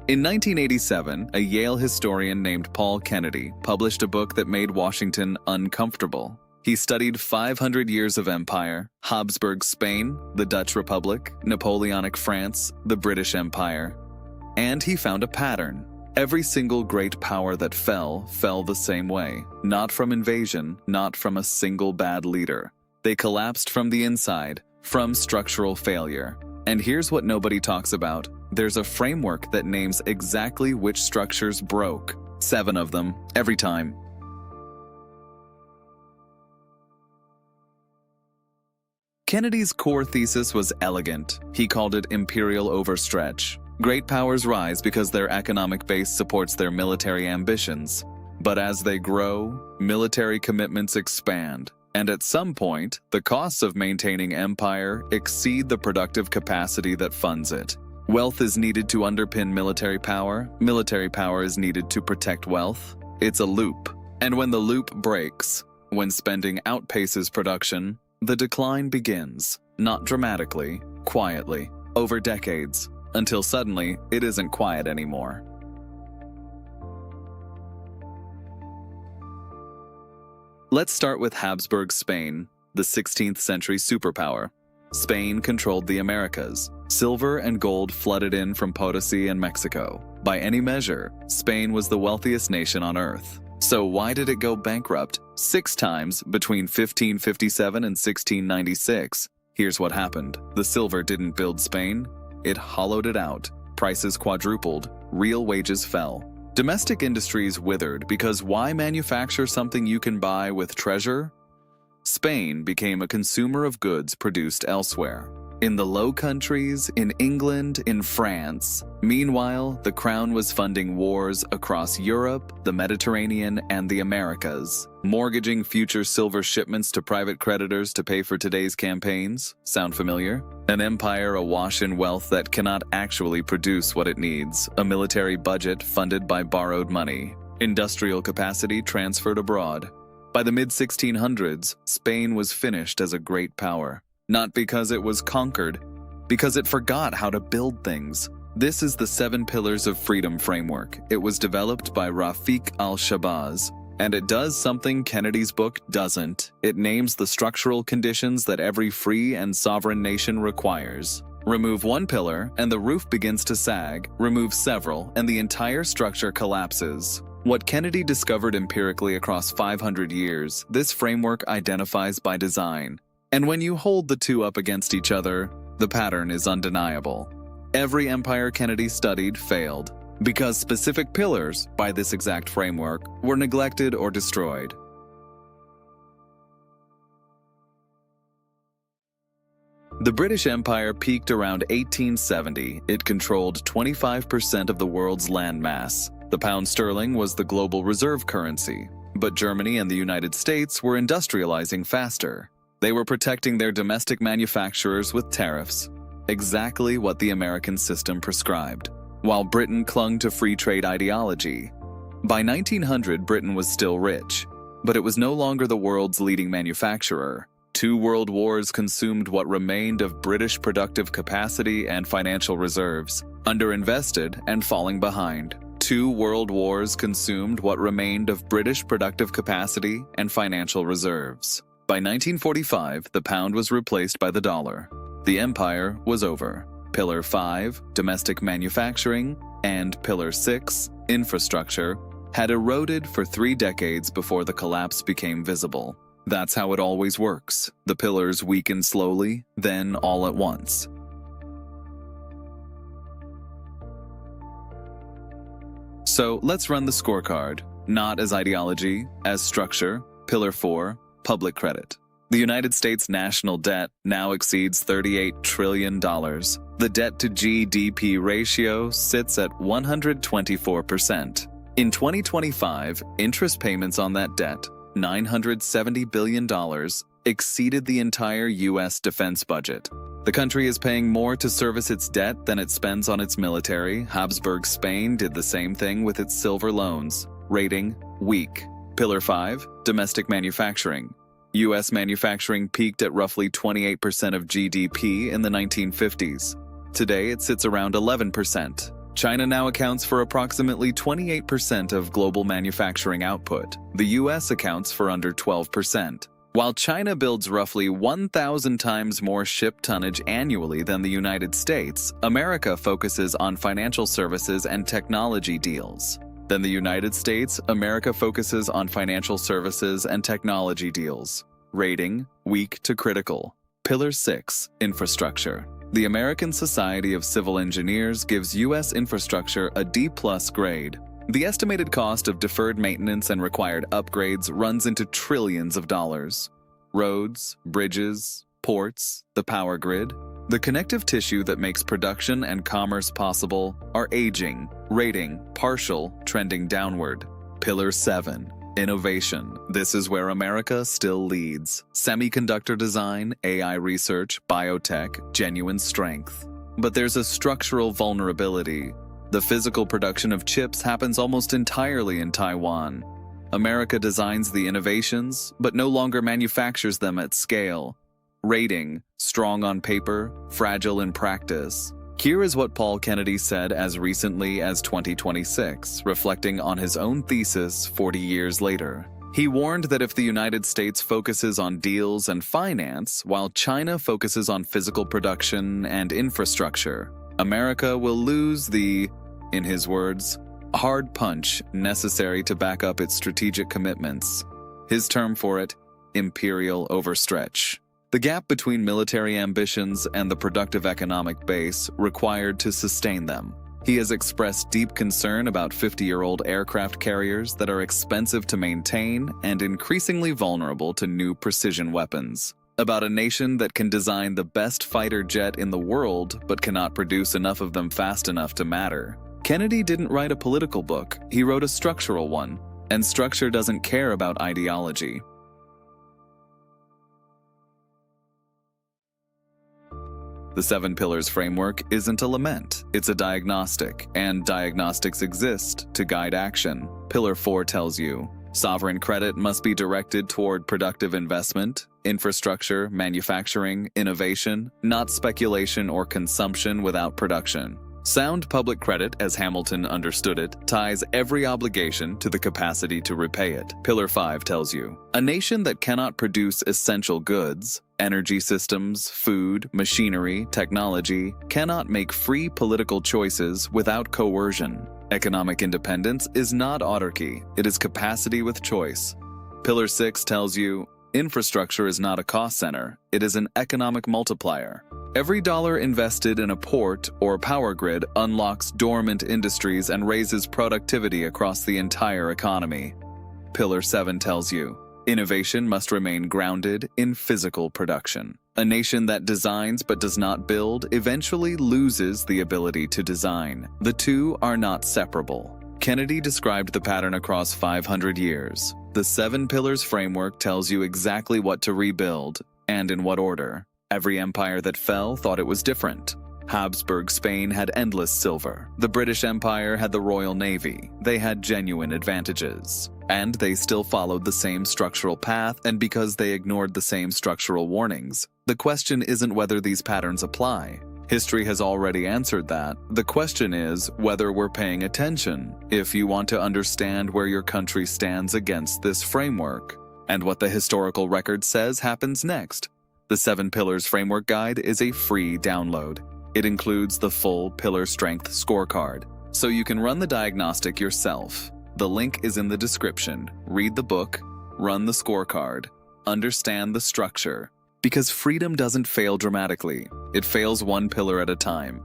In 1987, a Yale historian named Paul Kennedy published a book that made Washington uncomfortable. He studied 500 years of empire, Habsburg Spain, the Dutch Republic, Napoleonic France, the British Empire. And he found a pattern. Every single great power that fell the same way. Not from invasion, not from a single bad leader. They collapsed from the inside, from structural failure. And here's what nobody talks about. There's a framework that names exactly which structures broke. 7 of them, every time. Kennedy's core thesis was elegant. He called it imperial overstretch. Great powers rise because their economic base supports their military ambitions. But as they grow, military commitments expand. And at some point, the costs of maintaining empire exceed the productive capacity that funds it. Wealth is needed to underpin military power. Military power is needed to protect wealth. It's a loop. And when the loop breaks, when spending outpaces production, the decline begins. Not dramatically, quietly, over decades, until suddenly it isn't quiet anymore. Let's start with Habsburg Spain, the 16th century superpower. Spain controlled the Americas. Silver and gold flooded in from Potosi and Mexico. By any measure, Spain was the wealthiest nation on earth. So why did it go bankrupt 6 times between 1557 and 1696? Here's what happened. The silver didn't build Spain. It hollowed it out. Prices quadrupled. Real wages fell. Domestic industries withered because why manufacture something you can buy with treasure? Spain became a consumer of goods produced elsewhere. In the Low Countries, in England, in France. Meanwhile, the crown was funding wars across Europe, the Mediterranean, and the Americas, mortgaging future silver shipments to private creditors to pay for today's campaigns. Sound familiar? An empire awash in wealth that cannot actually produce what it needs, a military budget funded by borrowed money, industrial capacity transferred abroad. By the mid-1600s, Spain was finished as a great power. Not because it was conquered, because it forgot how to build things. This is the 7 Pillars of Freedom framework. It was developed by Rafiq al-Shabazz, and it does something Kennedy's book doesn't. It names the structural conditions that every free and sovereign nation requires. Remove one pillar, and the roof begins to sag. Remove several, and the entire structure collapses. What Kennedy discovered empirically across 500 years, this framework identifies by design. And when you hold the two up against each other, the pattern is undeniable. Every empire Kennedy studied failed, because specific pillars, by this exact framework, were neglected or destroyed. The British Empire peaked around 1870. It controlled 25% of the world's landmass. The pound sterling was the global reserve currency, but Germany and the United States were industrializing faster. They were protecting their domestic manufacturers with tariffs, exactly what the American system prescribed, while Britain clung to free trade ideology. By 1900, Britain was still rich, but it was no longer the world's leading manufacturer. 2 world wars consumed what remained of British productive capacity and financial reserves, underinvested and falling behind. 2 world wars consumed what remained of British productive capacity and financial reserves. By 1945, the pound was replaced by the dollar. The empire was over. Pillar 5, domestic manufacturing, and Pillar 6, infrastructure, had eroded for 3 decades before the collapse became visible. That's how it always works. The pillars weaken slowly, then all at once. So let's run the scorecard, not as ideology, as structure. Pillar 4, public credit. The United States national debt now exceeds $38 trillion. The debt-to-GDP ratio sits at 124%. In 2025, interest payments on that debt, $970 billion, exceeded the entire U.S. defense budget. The country is paying more to service its debt than it spends on its military. Habsburg Spain did the same thing with its silver loans. Rating, weak. Pillar 5, domestic manufacturing. U.S. manufacturing peaked at roughly 28% of GDP in the 1950s. Today, it sits around 11%. China now accounts for approximately 28% of global manufacturing output. The US accounts for under 12%. While China builds roughly 1,000 times more ship tonnage annually than the United States, America focuses on financial services and technology deals. Than the United States, America focuses on financial services and technology deals. Rating, weak to critical. Pillar 6, infrastructure. The American Society of Civil Engineers gives U.S. infrastructure a D+ grade. The estimated cost of deferred maintenance and required upgrades runs into trillions of dollars. Roads, bridges, ports, the power grid, the connective tissue that makes production and commerce possible are aging, rating, partial, trending downward. Pillar 7, innovation. This is where America still leads. Semiconductor design, AI research, biotech, genuine strength. But there's a structural vulnerability. The physical production of chips happens almost entirely in Taiwan. America designs the innovations, but no longer manufactures them at scale. Rating, strong on paper, fragile in practice. Here is what Paul Kennedy said as recently as 2026, reflecting on his own thesis 40 years later. He warned that if the United States focuses on deals and finance, while China focuses on physical production and infrastructure, America will lose the, in his words, hard punch necessary to back up its strategic commitments. His term for it, imperial overstretch. The gap between military ambitions and the productive economic base required to sustain them. He has expressed deep concern about 50-year-old aircraft carriers that are expensive to maintain and increasingly vulnerable to new precision weapons. About a nation that can design the best fighter jet in the world but cannot produce enough of them fast enough to matter. Kennedy didn't write a political book, he wrote a structural one, and structure doesn't care about ideology. The 7 Pillars framework isn't a lament, it's a diagnostic, and diagnostics exist to guide action. Pillar 4 tells you, sovereign credit must be directed toward productive investment, infrastructure, manufacturing, innovation, not speculation or consumption without production. Sound public credit, as Hamilton understood it, ties every obligation to the capacity to repay it. Pillar 5 tells you, a nation that cannot produce essential goods, energy systems, food, machinery, technology, cannot make free political choices without coercion. Economic independence is not autarky, it is capacity with choice. Pillar 6 tells you, infrastructure is not a cost center, it is an economic multiplier. Every dollar invested in a port or power grid unlocks dormant industries and raises productivity across the entire economy. Pillar 7 tells you, innovation must remain grounded in physical production. A nation that designs but does not build eventually loses the ability to design. The two are not separable. Kennedy described the pattern across 500 years. The 7 Pillars framework tells you exactly what to rebuild, and in what order. Every empire that fell thought it was different. Habsburg Spain had endless silver. The British Empire had the Royal Navy. They had genuine advantages. And they still followed the same structural path, and because they ignored the same structural warnings. The question isn't whether these patterns apply. History has already answered that. The question is whether we're paying attention, if you want to understand where your country stands against this framework, and what the historical record says happens next. The 7 Pillars Framework Guide is a free download. It includes the full Pillar Strength Scorecard, so you can run the diagnostic yourself. The link is in the description. Read the book, run the scorecard, understand the structure. Because freedom doesn't fail dramatically. It fails one pillar at a time.